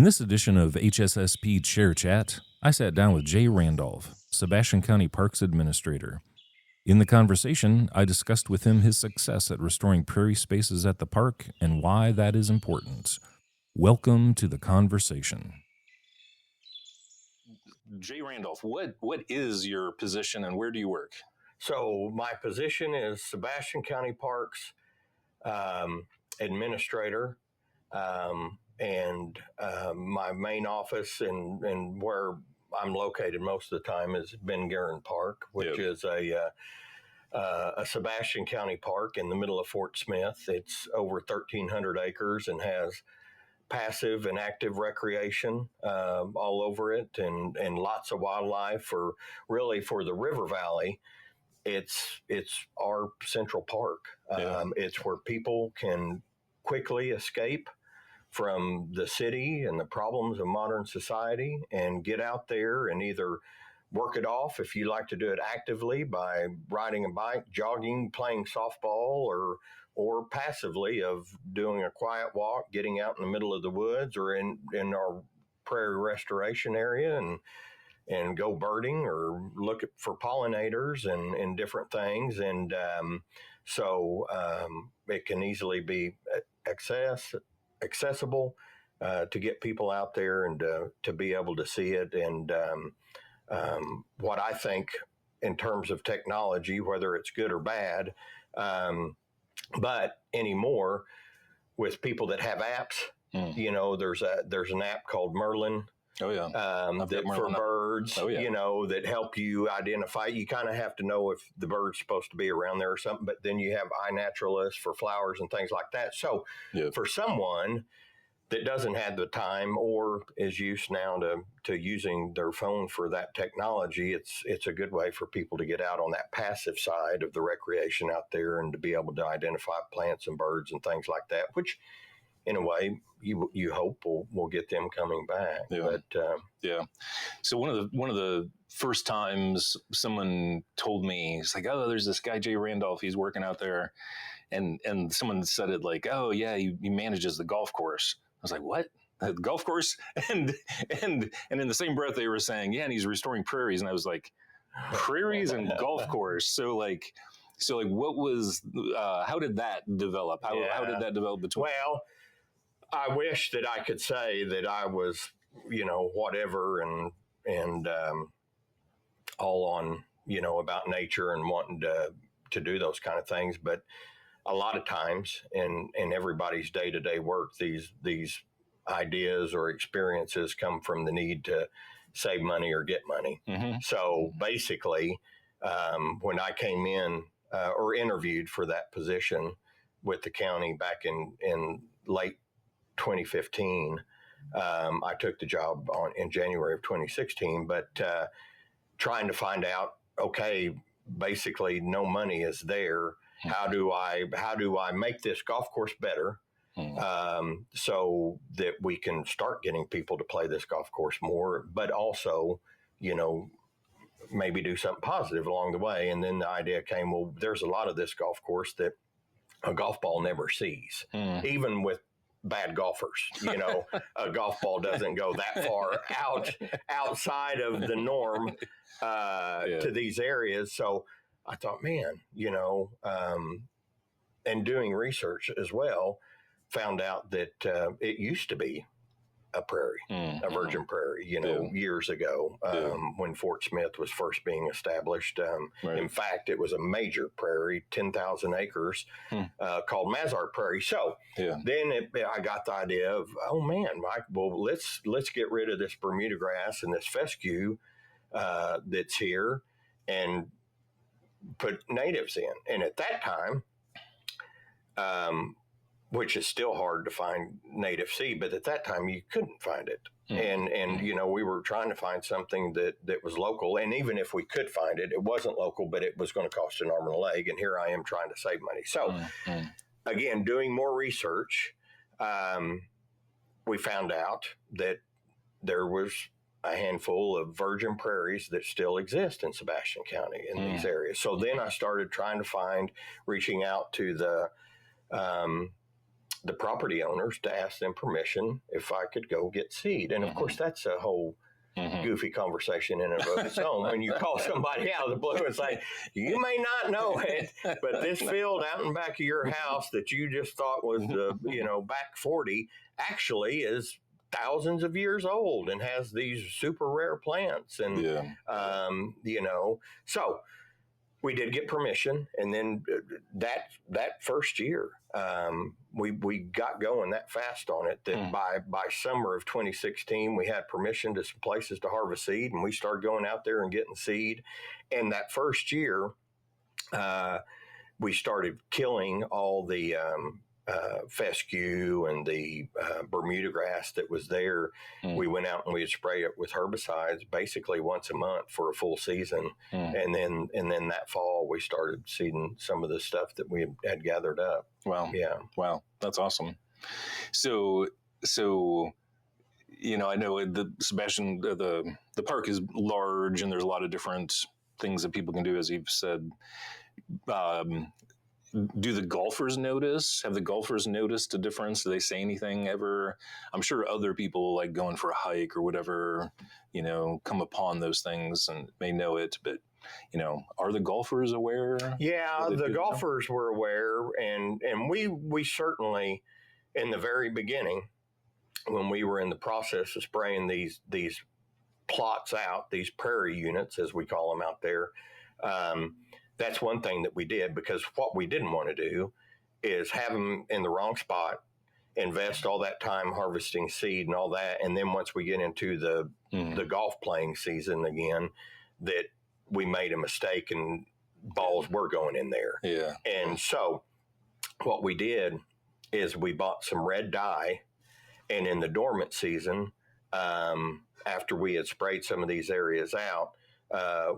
In this edition of HSSP Chair Chat, I sat down with Jay Randolph, Sebastian County Parks Administrator. In the conversation, I discussed with him his success at restoring prairie spaces at the park and why that is important. Welcome to the conversation. Jay Randolph, what is your position and where do you work? So my position is Sebastian County Parks Administrator, and my main office and where I'm located most of the time is Ben Geren Park, which is a Sebastian County Park in the middle of Fort Smith. It's over 1,300 acres and has passive and active recreation all over it, and lots of wildlife for the river valley. It's our central park. It's where people can quickly escape from the city and the problems of modern society and get out there and either work it off if you like to do it actively by riding a bike, jogging, playing softball, or passively of doing a quiet walk, getting out in the middle of the woods or in our prairie restoration area and go birding or look for pollinators and different things. And so it can easily be accessible to get people out there and to be able to see it. And what I think in terms of technology, whether it's good or bad, but anymore with people that have apps, you know, there's an app called Merlin. Oh yeah, for birds, that help you identify. You kind of have to know if the bird's supposed to be around there or something, but then you have iNaturalist for flowers and things like that. So for someone that doesn't have the time or is used now to using their phone for that technology, it's a good way for people to get out on that passive side of the recreation out there and to be able to identify plants and birds and things like that, which in a way you hope will get them coming back. So one of the first times someone told me, it's like, oh, there's this guy Jay Randolph, he's working out there, and someone said it like, oh yeah, he manages the golf course. I was like, what? The golf course? And in the same breath they were saying, yeah, and he's restoring prairies, and I was like, prairies and golf course. So what was how did that develop? How did that develop between? Well, I wish that I could say that I was, whatever and all on, about nature and wanting to do those kind of things. But a lot of times in everybody's day-to-day work, these ideas or experiences come from the need to save money or get money. Mm-hmm. So basically, when I came in or interviewed for that position with the county back in late 2015, I took the job in January of 2016, but trying to find out, okay, basically no money is there. How do I make this golf course better so that we can start getting people to play this golf course more, but also, maybe do something positive along the way. And then the idea came, well, there's a lot of this golf course that a golf ball never sees, even with bad golfers. A golf ball doesn't go that far outside of the norm to these areas. So I thought, man, and doing research as well, found out that it used to be a prairie, a virgin prairie, years ago when Fort Smith was first being established. In fact, it was a major prairie, 10,000 acres, called Maher Prairie. So then I got the idea of, oh man, Mike, well, let's get rid of this Bermuda grass and this fescue that's here and put natives in. And at that time, which is still hard to find native seed, but at that time you couldn't find it. And we were trying to find something that was local. And even if we could find it, it wasn't local, but it was going to cost an arm and a leg. And here I am trying to save money. So again, doing more research, we found out that there was a handful of virgin prairies that still exist in Sebastian County in these areas. So then I started trying to reaching out to the the property owners to ask them permission if I could go get seed. And of course, that's a whole goofy conversation in and of its own. When you call somebody out of the blue and say, you may not know it, but this field out in back of your house that you just thought was the, back 40 actually is thousands of years old and has these super rare plants. And, so we did get permission. And then that first year, we got going that fast on it that by summer of 2016, we had permission to some places to harvest seed, and we started going out there and getting seed. And that first year, we started killing all the fescue and the Bermuda grass that was there. We went out and we'd spray it with herbicides basically once a month for a full season. And then that fall we started seeding some of the stuff that we had gathered up. Wow. Yeah. Wow. That's awesome. So I know the Sebastian, the park is large and there's a lot of different things that people can do, as you've said. Do the golfers notice? Have the golfers noticed a difference? Do they say anything ever? I'm sure other people, like going for a hike or whatever, come upon those things and may know it. But, are the golfers aware? Yeah, the golfers were aware. And we certainly, in the very beginning, when we were in the process of spraying these plots out, these prairie units, as we call them out there, that's one thing that we did, because what we didn't want to do is have them in the wrong spot, invest all that time harvesting seed and all that. And then once we get into the golf playing season again, that we made a mistake and balls were going in there. Yeah. And so what we did is we bought some red dye, and in the dormant season, after we had sprayed some of these areas out,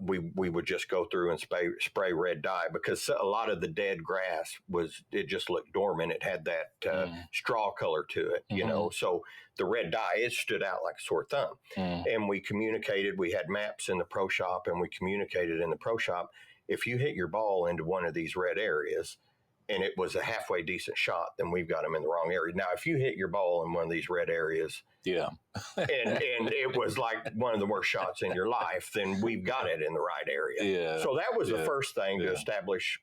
we would just go through and spray red dye, because a lot of the dead grass it just looked dormant. It had that straw color to it, so the red dye, it stood out like a sore thumb. And we communicated, we had maps in the pro shop, and we communicated in the pro shop, if you hit your ball into one of these red areas and it was a halfway decent shot, then we've got them in the wrong area. Now, if you hit your ball in one of these red areas, and it was like one of the worst shots in your life, then we've got it in the right area. Yeah. So that was the first thing to establish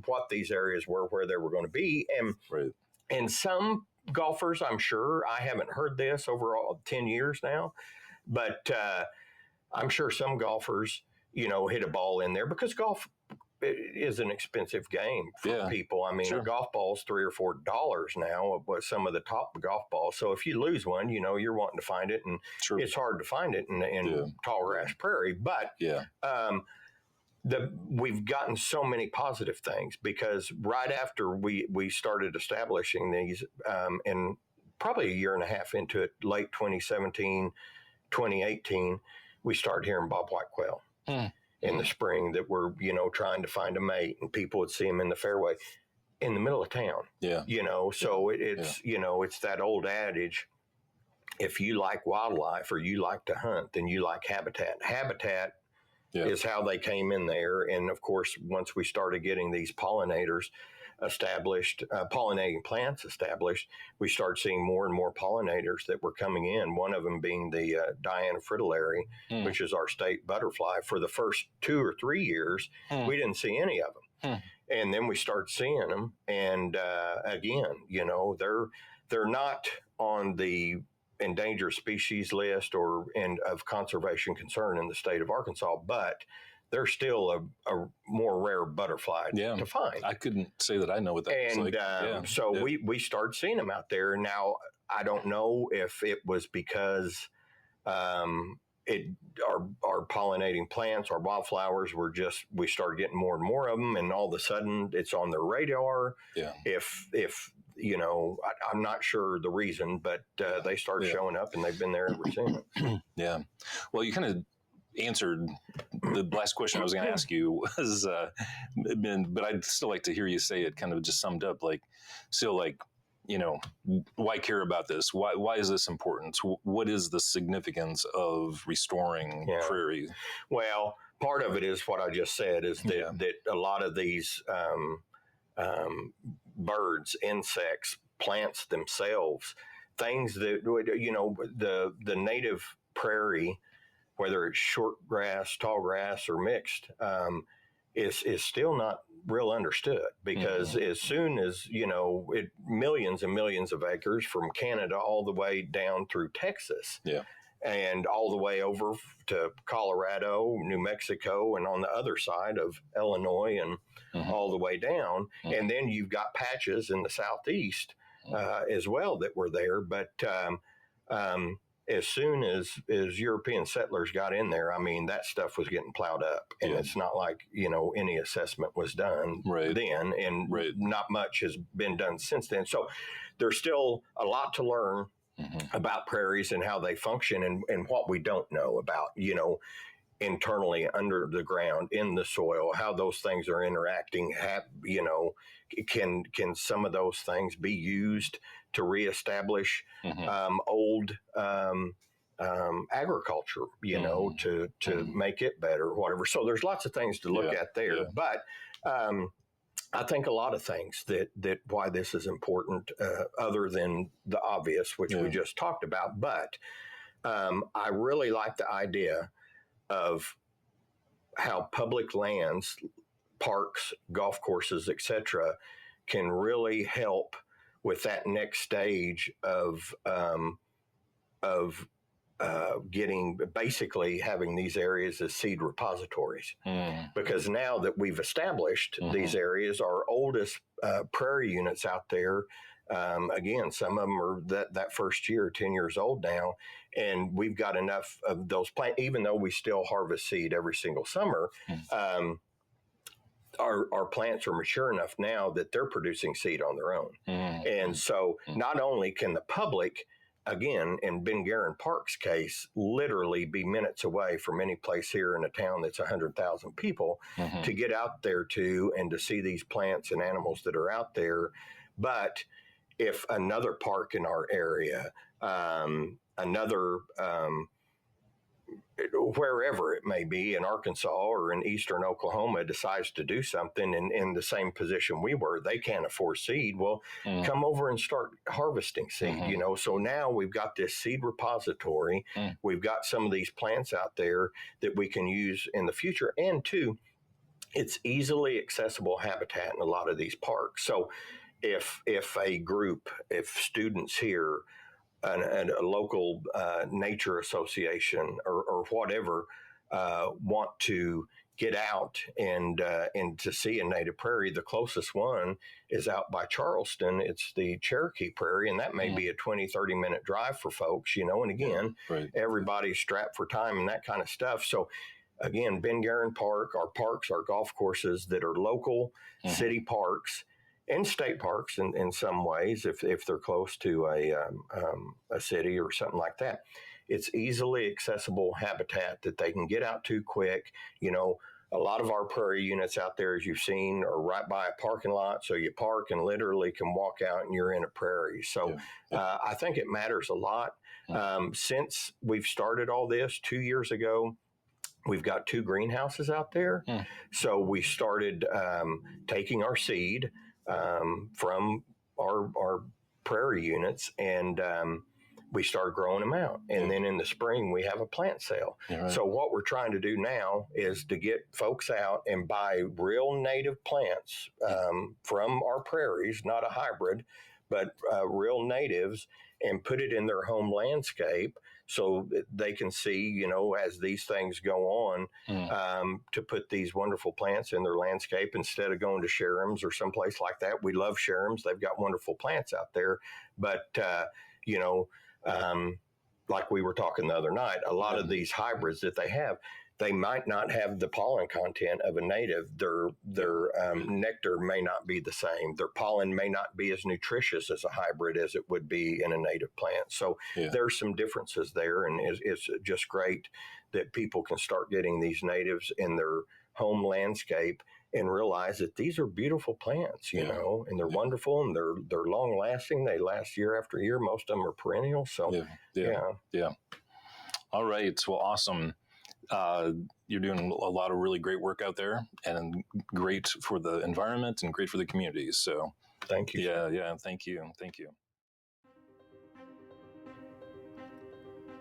what these areas were, where they were going to be. And some golfers, I'm sure, I haven't heard this over 10 years now, but I'm sure some golfers, hit a ball in there, because golf is an expensive game for people. I mean, a golf ball's $3 or $4 now with some of the top golf balls. So if you lose one, you're wanting to find it, and it's hard to find it in tall grass prairie. But we've gotten so many positive things, because right after we started establishing these, and probably a year and a half into it, late 2017, 2018, we started hearing bobwhite quail. In the spring that were, trying to find a mate, and people would see them in the fairway in the middle of town. So it's that old adage, if you like wildlife or you like to hunt, then you like habitat. Habitat is how they came in there. And of course, once we started getting these pollinators established, pollinating plants established, we started seeing more and more pollinators that were coming in, one of them being the Diana fritillary, which is our state butterfly. For the first 2 or 3 years, we didn't see any of them. And then we started seeing them. And again, they're not on the endangered species list and of conservation concern in the state of Arkansas, but they're still a more rare butterfly to find. I couldn't say that I know what that looks like. So we started seeing them out there. Now, I don't know if it was because our pollinating plants, our wildflowers we started getting more and more of them, and all of a sudden it's on their radar. If I'm not sure the reason, but they started showing up, and they've been there ever since. Well, you kind of answered the last question I was going to ask you was, but I'd still like to hear you say it kind of just summed up, why care about this? Why is this important? What is the significance of restoring prairie? Well, part of it is what I just said, is that a lot of these birds, insects, plants themselves, things that, you know, the native prairie, whether it's short grass, tall grass, or mixed, is still not real understood, because as soon as, you know, millions and millions of acres from Canada all the way down through Texas, and all the way over to Colorado, New Mexico, and on the other side of Illinois, and all the way down. And then you've got patches in the southeast as well that were there. But as soon as European settlers got in there, I mean, that stuff was getting plowed up. And it's not like, you know, any assessment was done then, and not much has been done since then. So there's still a lot to learn about prairies and how they function, and what we don't know about, you know, internally under the ground, in the soil, how those things are interacting. You know, can some of those things be used to reestablish old agriculture, you know, to make it better, whatever. So there's lots of things to look at there. But I think a lot of things that why this is important, other than the obvious, which we just talked about. But I really like the idea of how public lands, parks, golf courses, etc., can really help with that next stage of basically having these areas as seed repositories. Because now that we've established these areas, our oldest prairie units out there, again, some of them are that first year, 10 years old now, and we've got enough of those plants, even though we still harvest seed every single summer. Our plants are mature enough now that they're producing seed on their own. And so not only can the public, again, in Ben Geren Park's case, literally be minutes away from any place here in a town that's 100,000 people to get out there to and to see these plants and animals that are out there. But if another park in our area, another wherever it may be in Arkansas or in eastern Oklahoma decides to do something in the same position we were, they can't afford seed. Well, come over and start harvesting seed, you know. So now we've got this seed repository. We've got some of these plants out there that we can use in the future. And two, it's easily accessible habitat in a lot of these parks. So if a group, if students here, and a local nature association or whatever want to get out and to see a native prairie, the closest one is out by Charleston. It's the Cherokee Prairie, and that may be a 20-30 minute drive for folks, you know. And again, everybody's strapped for time and that kind of stuff. So again, Ben Geren Park, our parks, our golf courses that are local city parks and state parks in some ways, if they're close to a city or something like that, it's easily accessible habitat that they can get out to quick. You know, a lot of our prairie units out there, as you've seen, are right by a parking lot. So you park and literally can walk out and you're in a prairie. So I think it matters a lot. Since we've started all this 2 years ago, we've got 2 greenhouses out there. So we started taking our seed from our prairie units, and we started growing them out. And then in the spring, we have a plant sale. So what we're trying to do now is to get folks out and buy real native plants from our prairies, not a hybrid, but real natives, and put it in their home landscape so that they can see, you know, as these things go on, to put these wonderful plants in their landscape instead of going to Sherham's or someplace like that. We love Sherham's. They've got wonderful plants out there. But, you know, like we were talking the other night, a lot of these hybrids that they have, they might not have the pollen content of a native. Their nectar may not be the same. Their pollen may not be as nutritious as a hybrid as it would be in a native plant. So there's some differences there, and it's just great that people can start getting these natives in their home landscape and realize that these are beautiful plants, you know, and they're wonderful, and they're long lasting. They last year after year. Most of them are perennial. So All right. Well, awesome. You're doing a lot of really great work out there, and great for the environment and great for the communities. So Thank you. Yeah. Thank you.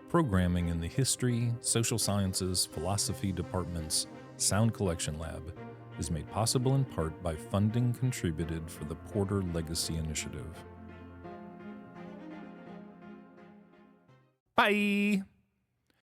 Programming in the History, Social Sciences, Philosophy Department's Sound Collection Lab is made possible in part by funding contributed for the Porter Legacy Initiative. Bye!